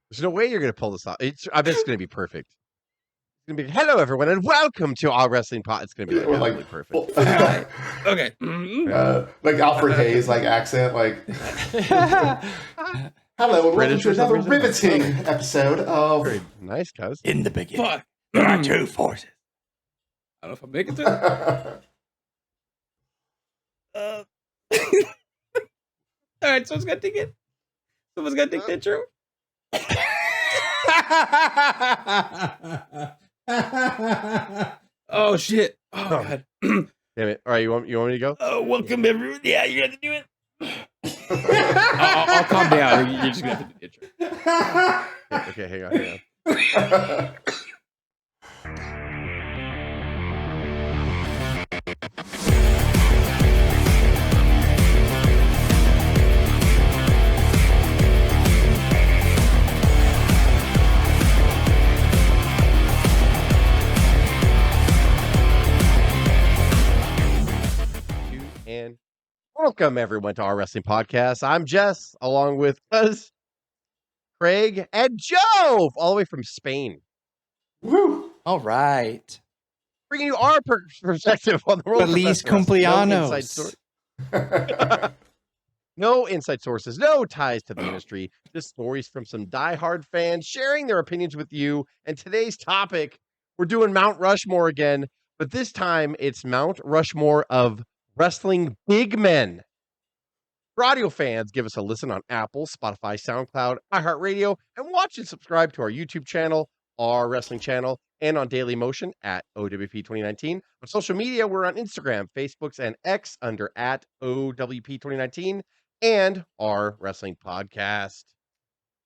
There's no way you're going to pull this off. I bet it's going to be perfect. It's going to be, hello, everyone, and welcome to All Wrestling Pod. It's going to be absolutely perfect. Okay. Like Alfred Hayes, like accent, like... Hello, and welcome to another riveting episode of... Very nice, cuz. In the beginning, fuck. There are two forces. I don't know if I'm making it. All right, someone's got to take it. Someone's got to take that true. Oh shit! Oh god! Damn it! All right, you want me to go? Oh, welcome everyone. Yeah, you got to do it. I'll calm down. You're just gonna have to do the intro. Okay, hang on. And welcome everyone to our wrestling podcast. I'm Jess, along with us, Craig, and Joe, all the way from Spain. Woo! All right. Bringing you our perspective on the world. Feliz cumpleaños. No inside sources, no ties to the industry, just stories from some diehard fans sharing their opinions with you. And today's topic, we're doing Mount Rushmore again, but this time it's Mount Rushmore of wrestling big men. For audio fans, give us a listen on Apple, Spotify, SoundCloud, iHeartRadio, and watch and subscribe to our YouTube channel, our wrestling channel, and on Daily Motion at O.W.P 2019. On social media, we're on Instagram, Facebooks, and X under at O.W.P 2019, and our wrestling podcast.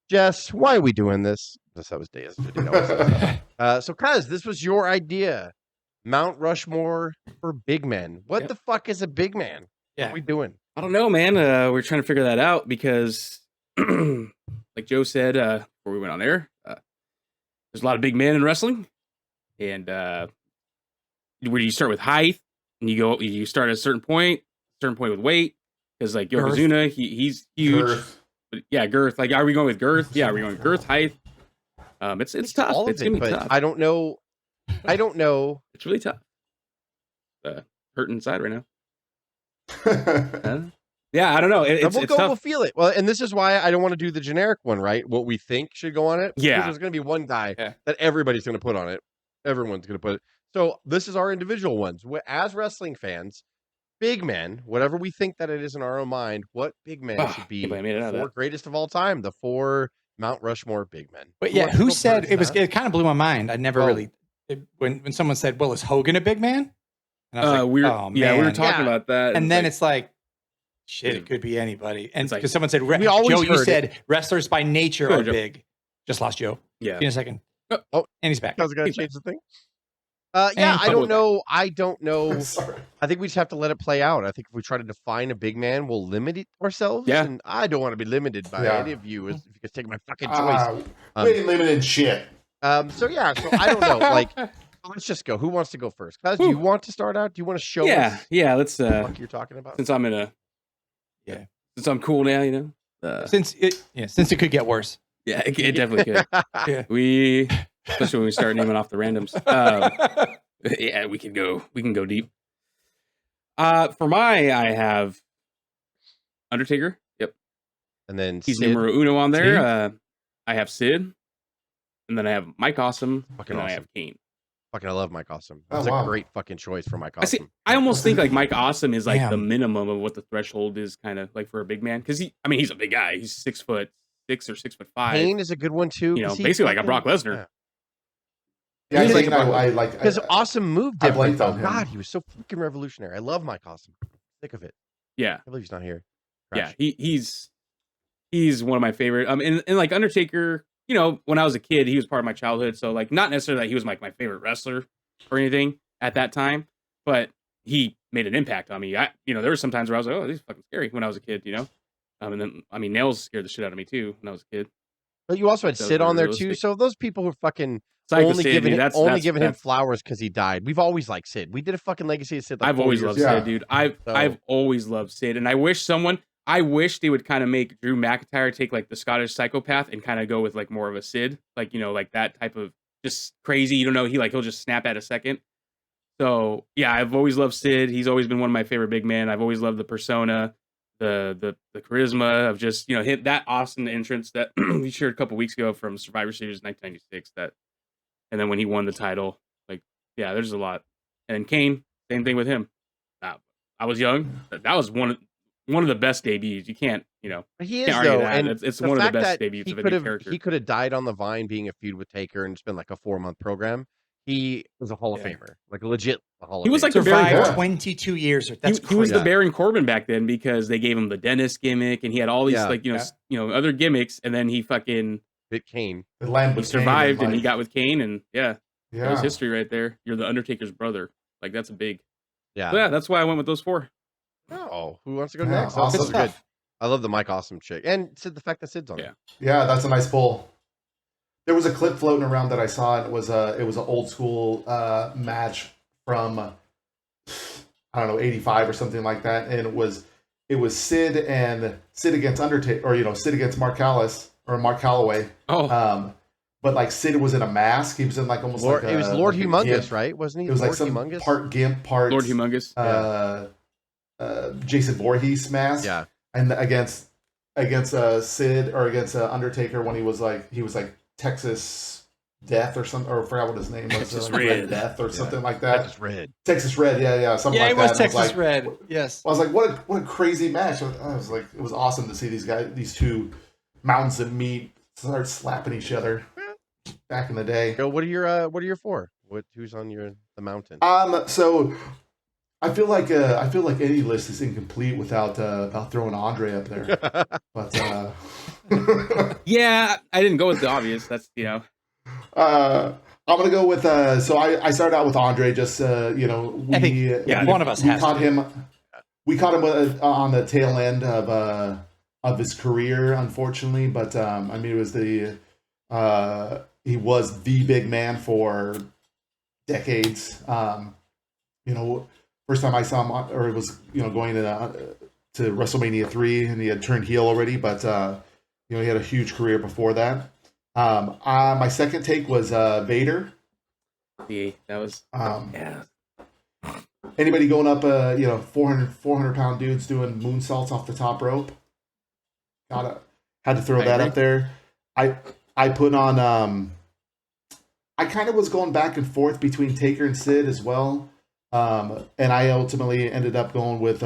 Jess, why are we doing this? That was Daya's video. So, cuz, this was your idea. Mount Rushmore for big men. What the fuck is a big man? Yeah. What are we doing? I don't know, man. We're trying to figure that out because, like Joe said before we went on air, there's a lot of big men in wrestling, and where you start with height, and you start at a certain point with weight, because like Yokozuna, he's huge. Girth. But yeah, girth. Like, are we going with girth? Yeah, are we going with girth, height? It's tough. It's gonna be tough. I don't know. It's really tough. Hurting inside right now. Yeah, I don't know. It's we'll tough. We'll feel it. Well, and this is why I don't want to do the generic one, right? What we think should go on it. Yeah. Because there's going to be one guy that everybody's going to put on it. Everyone's going to put it. So this is our individual ones. As wrestling fans, big men, whatever we think that it is in our own mind, what big men should be the four greatest of all time? The four Mount Rushmore big men. But yeah, who said it was? It kind of blew my mind. I never really when someone said, "Well, is Hogan a big man?" And I was like, we were talking about that, and then it's like, shit, it could be anybody. And because someone said, Joe, you said wrestlers by nature are big. Just lost Joe. Yeah, in a second. Oh, and he's back. I was going to change the thing. I don't know. I don't know. Sorry. I think we just have to let it play out. I think if we try to define a big man, we'll limit it ourselves. Yeah. And I don't want to be limited by any of you. If you could take my fucking choice. We ain't limited shit. So I don't know. Like, let's just go. Who wants to go first? Cuz, do you want to start out? Do you want to show us let's what the fuck you're talking about? Since I'm in a since I'm cool now, you know. Since it could get worse. Yeah, it definitely could. Especially when we start naming off the randoms. Yeah, we can go deep. For I have Undertaker. Yep. And then he's Sid. numero uno on there. I have Sid. And then I have Mike Awesome. Fucking and awesome. I have Kane. Fucking I love Mike Awesome. That's a great fucking choice for Mike Awesome. I almost think like Mike Awesome is like the minimum of what the threshold is kind of like for a big man. Because he's a big guy. He's 6'6" or 6'5". Kane is a good one too. You know, basically like a Brock Lesnar. Yeah, I like because Awesome moved different. God, he was so fucking revolutionary. I love Mike Awesome. Sick of it. Yeah, I believe he's not here. Crash. Yeah, he's one of my favorite. And like Undertaker, you know, when I was a kid, he was part of my childhood. So like, not necessarily that he was like my favorite wrestler or anything at that time, but he made an impact on me. There were some times where I was like, oh, this is fucking scary when I was a kid, you know. And then Nails scared the shit out of me too when I was a kid. But you also had Sid on there too. So those people who fucking only giving him flowers because he died. We've always liked Sid. We did a fucking legacy of Sid. I've always loved Sid, dude. I've always loved Sid, and I wish someone. I wish they would kind of make Drew McIntyre take like the Scottish psychopath and kind of go with like more of a Sid, like like that type of just crazy. You don't know, he'll just snap at a second. So yeah, I've always loved Sid. He's always been one of my favorite big men. I've always loved the persona, the charisma of just hit that awesome entrance that we shared a couple weeks ago from Survivor Series 1996. And then when he won the title, like there's a lot. And then Kane, same thing with him. I was young. That was one of the best debuts. You can't He can't is argue though, that. and It's the one of the fact best that debuts he of a could new have character. he could have died on the vine being a feud with Taker and it's been like a 4-month program. He was a Hall of Yeah. Famer, like legit a Hall of He was Famer. like the Baron Survived Corbin. 22 years. That's He was crazy. the Baron Corbin back then because they gave him the dentist gimmick and he had all these Yeah. other gimmicks, and then he fucking Bit Kane. The land he with Kane survived and he like- got with Kane, and that was Yeah. history right there. You're the Undertaker's brother. Like that's a big. Yeah. So, yeah, that's why I went with those 4. Oh, who wants to go Yeah, next? Oh, awesome. this is good. I love the Mike Awesome chick, and Sid, the fact that Sid's on Yeah. it. Yeah, that's a nice pull. There was a clip floating around that I saw. It was an old school match from I don't know, 85 or something like that, and it was Sid against Undertaker, or Sid against Mark Callis or Mark Calloway. Oh, But like Sid was in a mask. He was in like almost Lord, like it was Lord like a Humongous, gimp. right? Wasn't he? It was Lord like some Humongous. part gimp, part Lord Humongous. Jason Voorhees mask. Yeah. And against Sid or against Undertaker when he was like Texas Death or something, or I forgot what his name was. Texas like Red. Death or Yeah. something like that. Texas Red. Texas Red, yeah, something Yeah, like it that. was And Texas like, Red. Yes. I was like, what a crazy match. I was like, it was awesome to see these two mountains of meat start slapping each other back in the day. Go. What are your 4? Who's on the mountain? So I feel like any list is incomplete without throwing Andre up there. But Yeah, I didn't go with the obvious. That's I'm gonna go with so I started out with Andre. Just I think, one of us we has caught to. him. We caught him on the tail end of his career, unfortunately. But I mean, it was he was the big man for decades. First time I saw him, or it was going to WrestleMania 3, and he had turned heel already. But he had a huge career before that. My second take was Vader. that was yeah. Anybody going up 400 pound dudes doing moonsaults off the top rope? Had to throw I that agree. up there. I put on I kind of was going back and forth between Taker and Sid as well. And I ultimately ended up going with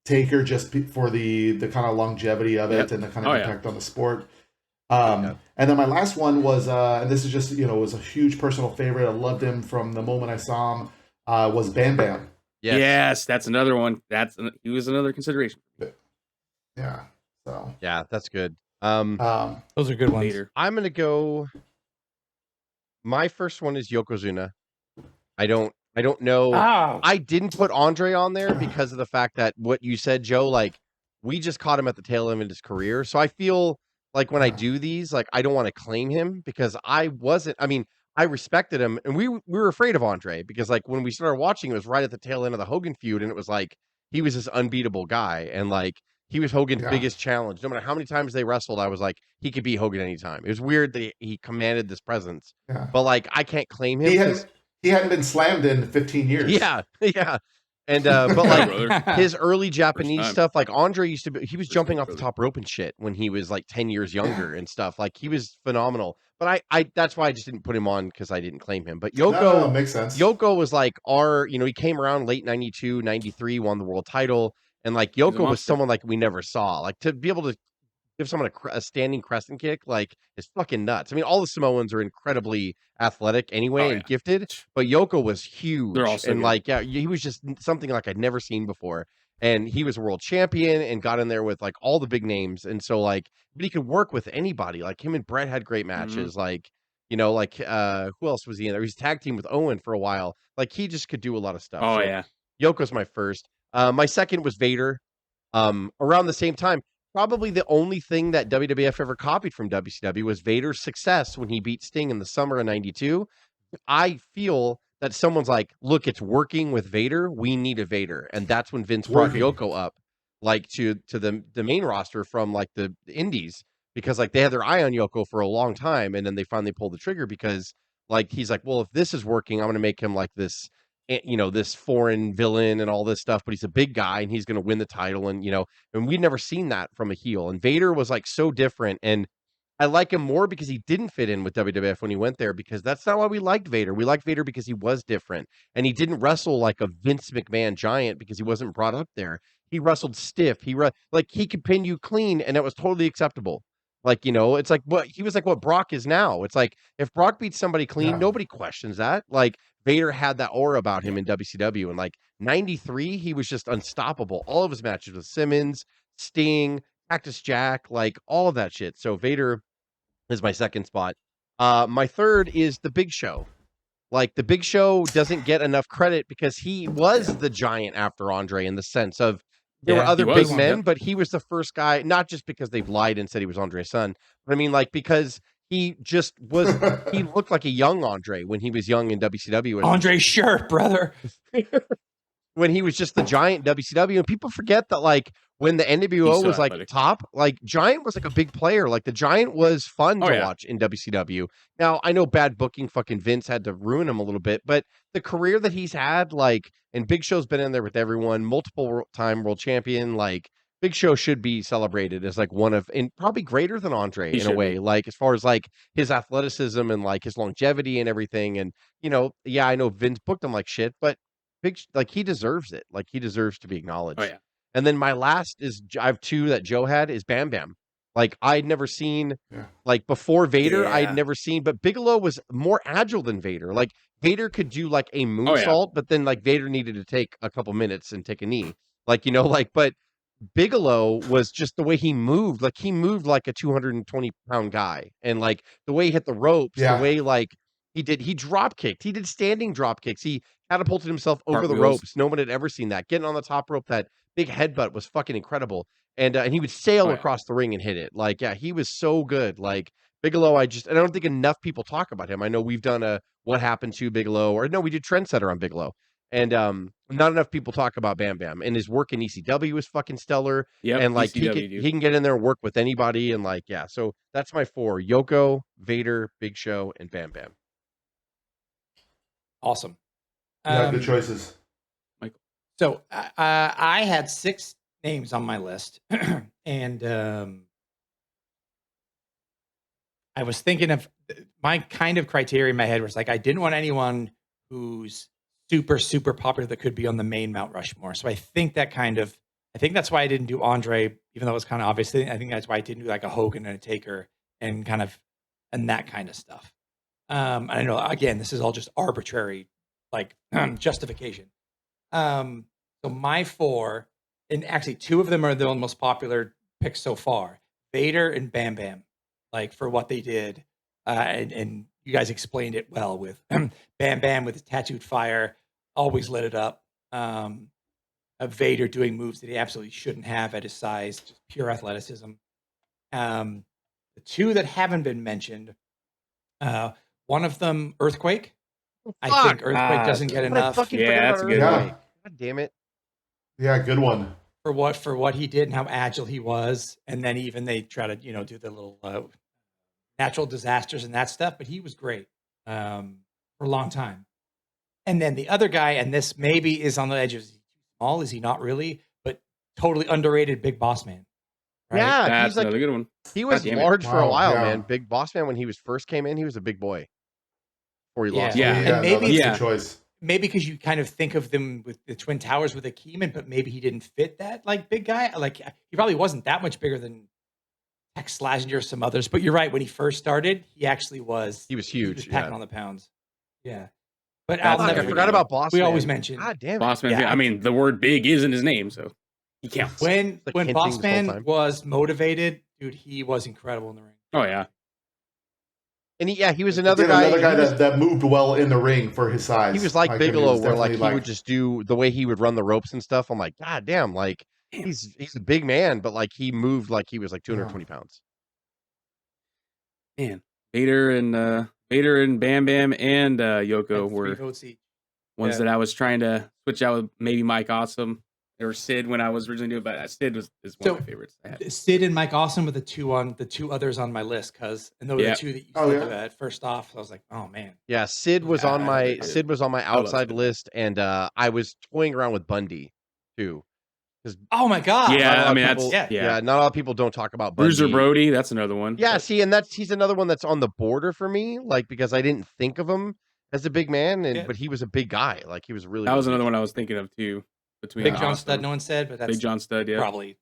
Taker just for the kind of longevity of it. Yep. And the kind of Oh, yeah. impact on the sport. And then my last one was, and this is just, was a huge personal favorite. I loved him from the moment I saw him, was Bam Bam. Yes, that's another one. He was another consideration. Yeah. So, Yeah, that's good. Those are good ones. Later. I'm gonna go. My first one is Yokozuna. I don't know. Oh, I didn't put Andre on there because of the fact that what you said, Joe, like we just caught him at the tail end of his career. So I feel like when I do these, like I don't want to claim him because I mean, I respected him and we were afraid of Andre because like when we started watching, it was right at the tail end of the Hogan feud, and it was like he was this unbeatable guy, and like he was Hogan's Yeah. biggest challenge. No matter how many times they wrestled, I was like, he could beat Hogan anytime. It was weird that he commanded this presence. Yeah. But like I can't claim him. He hadn't been slammed in 15 years. Yeah. And but like Brother. his early Japanese time. stuff, like Andre used to be, he was jumping off the brother. top rope and shit when he was like 10 years younger and stuff. Like he was phenomenal. But I that's why I just didn't put him on because I didn't claim him. But Yoko No, makes sense. Yoko was like he came around late 92, 93, won the world title. And like Yoko was monster. someone like we never saw. Like to be able to give someone a standing crescent kick, like is fucking nuts. I mean, all the Samoans are incredibly athletic anyway Oh, and yeah. gifted, but Yoko was huge. They're all so and good. like, yeah, he was just something like I'd never seen before. And he was a world champion and got in there with like all the big names. And so like, but he could work with anybody. Like him and Brett had great matches. Like, who else was he in there? He's tag team with Owen for a while. Like he just could do a lot of stuff. Oh So yeah. Yoko's my first. My second was Vader. Around the same time, probably the only thing that WWF ever copied from WCW was Vader's success when he beat Sting in the summer of '92. I feel that someone's like, look, it's working with Vader. We need a Vader. And that's when Vince It's brought working. Yoko up like to the main roster from like the indies because like they had their eye on Yoko for a long time. And then they finally pulled the trigger because like he's like, well, if this is working, I'm gonna make him like this, this foreign villain and all this stuff, but he's a big guy and he's gonna win the title. And we'd never seen that from a heel. And Vader was like so different. And I like him more because he didn't fit in with WWF when he went there because that's not why we liked Vader. We liked Vader because he was different and he didn't wrestle like a Vince McMahon giant because he wasn't brought up there. He wrestled stiff. Like he could pin you clean and that was totally acceptable. Like, it's like what he was like what Brock is now. It's like if Brock beats somebody clean, Yeah. nobody questions that. Like Vader had that aura about him in WCW and like 93, he was just unstoppable. All of his matches with Simmons, Sting, Cactus Jack, like all of that shit. So Vader is my second spot. My third is the Big Show. Like the Big Show doesn't get enough credit because he was the giant after Andre in the sense of there were Yeah, other he big was, men, yep. but he was the first guy, not just because they've lied and said he was Andre's son, but I mean like because he just was he looked like a young Andre when he was young in WCW. Andre Shirt, brother. When he was just the giant WCW, and people forget that like when the NWO He's so was like athletic. top, like Giant was like a big player. Like the Giant was fun Oh, to yeah. watch in WCW. Now I know bad booking, fucking Vince had to ruin him a little bit, but the career that he's had, like, and Big Show's been in there with everyone, multiple time world champion, like. Big Show should be celebrated as like one of, and probably greater than Andre He in a should way, be. like as far as like his athleticism and like his longevity and everything. And yeah, I know Vince booked him like shit, but like he deserves it. Like he deserves to be acknowledged. Oh yeah. And then my last is I have two that Joe had is Bam Bam. Like I'd never seen Yeah. like before Vader, I'd Yeah. never seen, but Bigelow was more agile than Vader. Like Vader could do like a moonsault, but then like Vader needed to take a couple minutes and take a knee. Like, but Bigelow was just the way he moved. Like he moved like a 220-pound guy. And like the way he hit the ropes, the Yeah. way like he drop kicked. He did standing drop kicks. He catapulted himself over the Cartwheels. ropes. No one had ever seen that. Getting on the top rope, that big headbutt was fucking incredible. And he would sail Oh, yeah. across the ring and hit it. Like, yeah, he was so good. Like Bigelow, I don't think enough people talk about him. I know we've done a What Happened to Bigelow, or no, we did Trendsetter on Bigelow. And not enough people talk about Bam Bam. And his work in ECW was fucking stellar. Yep. And like ECW, dude. he can get in there and work with anybody. And like, yeah. So that's my four: Yoko, Vader, Big Show, and Bam Bam. Awesome. Yeah, good choices. So I had 6 names on my list, and I was thinking of my kind of criteria in my head was like I didn't want anyone who's super super popular that could be on the main Mount Rushmore. So I think that's why I didn't do Andre, even though it was kind of obvious. I think that's why I didn't do like a Hogan and a Taker and that kind of stuff. I know again this is all just arbitrary like justification. So my 4, and actually 2 of them are the most popular picks so far: Vader and Bam Bam, like for what they did, and you guys explained it well with Bam Bam with his tattooed fire, always lit it up. Vader doing moves that he absolutely shouldn't have at his size, just pure athleticism. The 2 that haven't been mentioned, one of them, Earthquake. I think Earthquake doesn't get How did I enough fucking Yeah, forget that's about a good one. Earthquake? God damn it. Yeah, good one. for what he did and how agile he was. And then even they try to do the little natural disasters and that stuff, but he was great for a long time. And then the other guy, and this maybe is on the edge of is he too small, is he not really, but totally underrated, Big Boss Man. Right? Yeah, That's he's like another good one. he was God damn it. large for a Wow, while, yeah. man. Big Boss Man when he was first came in, he was a big boy. Before he lost. Yeah. all Yeah, that. And maybe- that's a Yeah. good choice. Maybe because you kind of think of them with the Twin Towers with Akeeman, but maybe he didn't fit that like big guy. Like he probably wasn't that much bigger than Tex Slazenger or some others. But you're right. When he first started, he actually was. He was He was huge. packing Yeah. on the pounds. Yeah. But That's I'll Fuck, never I another forgot good about Boss We Man. always mention God damn it. Boss Man. Yeah, I mean, the word big is in his name, so he counts. when like when hinting Boss this whole Man time. was motivated, dude, he was incredible in the ring. Oh yeah. And he was Yeah, another guy. another guy he was, that moved well in the ring for his size. he was like I mean, Bigelow, was where like definitely he would just do the way he would run the ropes and stuff. I'm like, God damn, like Damn. he's a big man, but like he moved like he was like 220 pounds. Man. Vader and Bam Bam and Yoko Had 3 were votes each. ones that I was trying to switch out with maybe Mike Awesome or Sid when I was originally doing, but Sid is one of my favorites. Sid and Mike Awesome were the two others on my list, and those were the two that you said at first off. So I was like, oh man. Yeah, Sid was on my outside list, and I was toying around with Bundy too. Oh my god! Yeah, I mean not a lot of people don't talk about Bundy. Bruiser Brody, that's another one. Yeah, see, and he's another one that's on the border for me, like because I didn't think of him as a big man, but he was a big guy. Like he was really. That was another one I was thinking of too. Between Big John Studd, no one said, but that's Big John Studd, yeah, probably.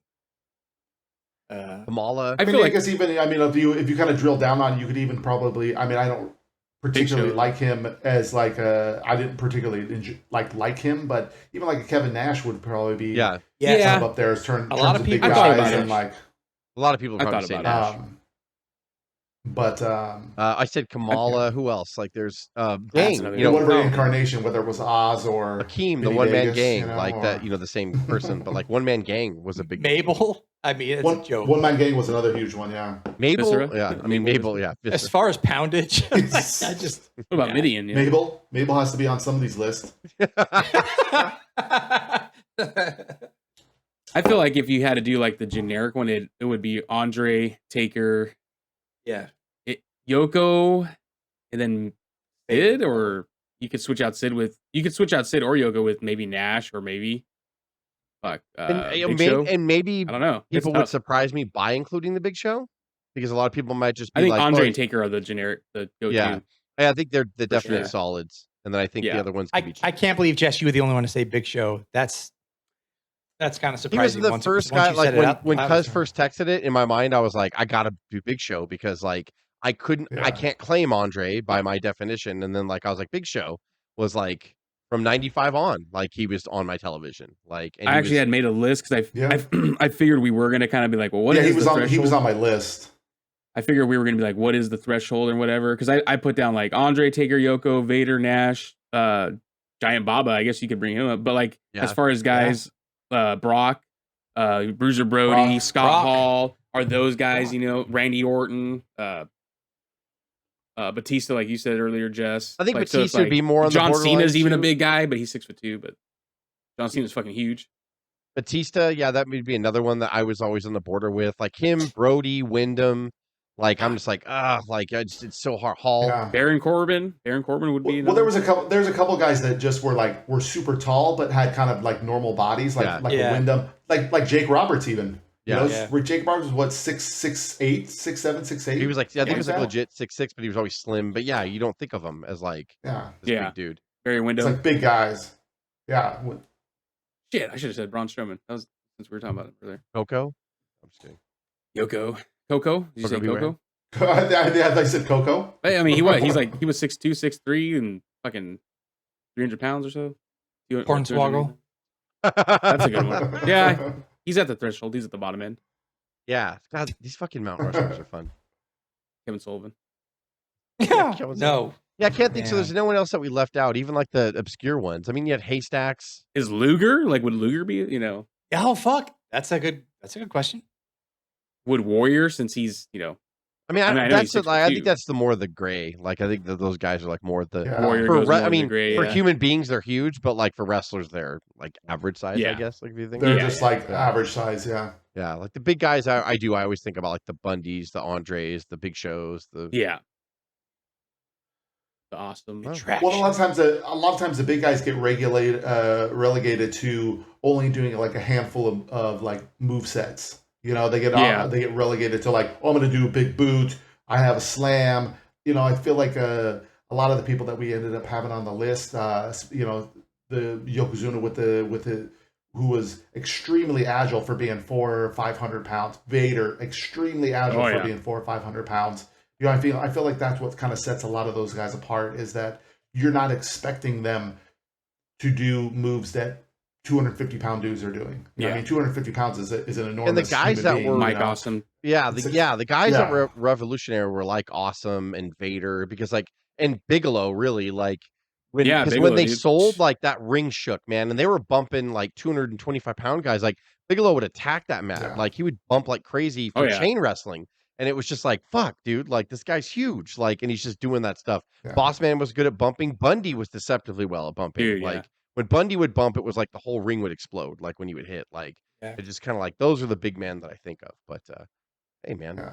Kamala. I feel like it's even. I mean, if you kind of drill down on, you could even probably. I mean, I don't particularly like him as like I didn't particularly like him, but even like a Kevin Nash would probably be up there as terms of big guys and like a lot of people probably say Nash. But I said Kamala. Who else? Like there's gang. Whatever incarnation, whether it was Oz or Akeem, the one man gang, like that. The same person, but like one man gang was a big. Mabel. I mean, it's a joke. One man gang was another huge one. Yeah. Mabel. Viscera? Yeah. I mean Mabel. Yeah. Viscera. As far as poundage, I just. What about Midian? Yeah. Mabel has to be on somebody's list. I feel like if you had to do like the generic one, it would be Andre, Taker. Yeah. Yoko, and then Sid, or you could switch out Sid or Yoko with maybe Nash or maybe and maybe I don't know. People would surprise me by including the Big Show because a lot of people might just be I think like Andre and Taker are the go-to. Yeah, I think they're the definite solids, and then I think the other ones. I can't believe Jess, you were the only one to say Big Show. That's kind of surprising. He was the first guy. Like when Cuz first texted it, in my mind, I was like, I gotta do Big Show because like I can't claim Andre by my definition, and then like I was like, Big Show was like from 95 on, like he was on my television. Like I actually had made a list because I figured we were gonna kind of be like, well, what is the threshold? He was on my list. I figured we were gonna be like, what is the threshold and whatever? Because I put down like Andre, Taker, Yoko, Vader, Nash, Giant Baba. I guess you could bring him up, but like as far as guys, Brock, Bruiser Brody, Scott Hall, are those guys? Randy Orton, Batista, like you said earlier, Jess. I think Batista would be more on the borderline. John Cena's even a big guy, but he's 6'2". But John Cena's fucking huge. Batista, yeah, that would be another one that I was always on the border with. Like him, Brody, Wyndham. Like I'm just like, it's so hard. Hall, Baron Corbin would be. Well, there's a couple guys that just were super tall, but had kind of like normal bodies, like Wyndham, like Jake Roberts even. Where Jake Roberts was what 6'8", 6'7", 6'8". He was like, I think he was like legit 6'6", but he was always slim. But yeah, you don't think of him as like this big dude. Barry Windham. It's like big guys. Yeah. Shit, I should have said Braun Strowman. That was since we were talking about it earlier. Coco. I'm just kidding. Yoko. Coco? Did you say Coco? I said Coco. I mean, he was 6'2", 6'3", and fucking 300 pounds or so. Hornswoggle. That's a good one. Yeah. He's at the threshold. He's at the bottom end. Yeah. God, these fucking Mount Rushmores are fun. Kevin Sullivan. Yeah. No. Yeah, I can't think so. There's no one else that we left out, even like the obscure ones. I mean, you had Haystacks. Is Luger? Like, would Luger be, Oh, fuck. That's a good question. Would Warrior, since he's, I mean, I think that's the more the gray. Like, I think that those guys are like more the Warrior. For human beings, they're huge, but like for wrestlers, they're like average size. I guess. Like, if you think they're just like average size. Yeah. Yeah, like the big guys. I always think about like the Bundys, the Andres, the Big Shows. The awesome. Well, a lot of times the big guys get relegated to only doing like a handful of like move sets. They get relegated to like, I'm going to do a big boot. I have a slam. I feel like a lot of the people that we ended up having on the list, the Yokozuna with the who was extremely agile for being 400 or 500 pounds. Vader, extremely agile for being 400 or 500 pounds. I feel like that's what kind of sets a lot of those guys apart, is that you're not expecting them to do moves that 250-pound dudes are doing. I mean, 250 pounds is an enormous. And the guys that were Mike Awesome, the guys that were revolutionary were like Awesome and Vader, because like, and Bigelow really like when they sold, like that ring shook, man, and they were bumping like 225-pound guys. Like Bigelow would attack that mat, like he would bump like crazy for chain wrestling. and it was just like, fuck, dude, like this guy's huge, like, and he's just doing that stuff. Yeah. Boss Man was good at bumping. Bundy was deceptively well at bumping. Dude, yeah. Like when Bundy would bump, it was like the whole ring would explode, like when he would hit. Like Yeah. it just kind of like those are the big men that I think of. But hey, man, Yeah.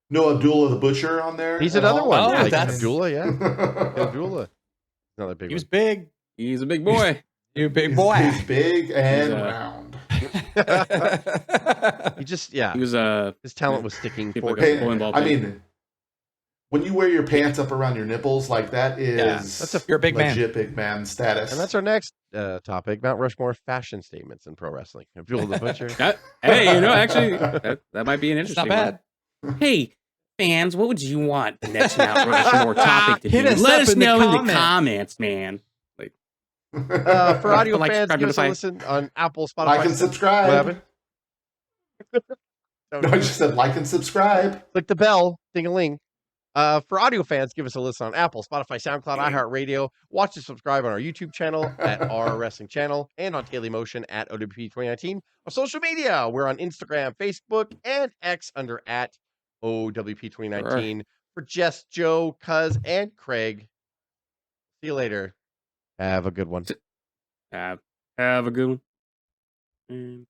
No Abdullah the Butcher on there. he's at another all? one. Oh, like that's- Abdullah, yeah, Abdullah, another big He was one. big. He's a big boy. You big He's- boy. He's big and He's, round. He just, yeah, He was his talent was sticking Keep for like a him. bowling ball I pin. mean, when you wear your pants up around your nipples, like that is that's You're a big man. legit big man status. And that's our next topic: Mount Rushmore fashion statements in pro wrestling. Abdullah the Butcher. Hey, you know, actually, that might be an It's interesting not one. bad. Hey, fans, what would you want the next Mount Rushmore topic to Hit be? us Let up us in the know in the comments. comments, man. For audio Like, fans, subscribe to give us the a site. listen on Apple, Spotify. Like and What subscribe. happened? No, I just said like and subscribe. Click the bell, ding-a-ling. For audio fans, give us a listen on Apple, Spotify, SoundCloud, iHeartRadio. Watch and subscribe on our YouTube channel at our wrestling channel and on Daily Motion at O.W.P 2019. On social media, we're on Instagram, Facebook, and X under at O.W.P 2019. For Jess, Joe, Cuz, and Craig. See you later. Have a good one. Have a good one.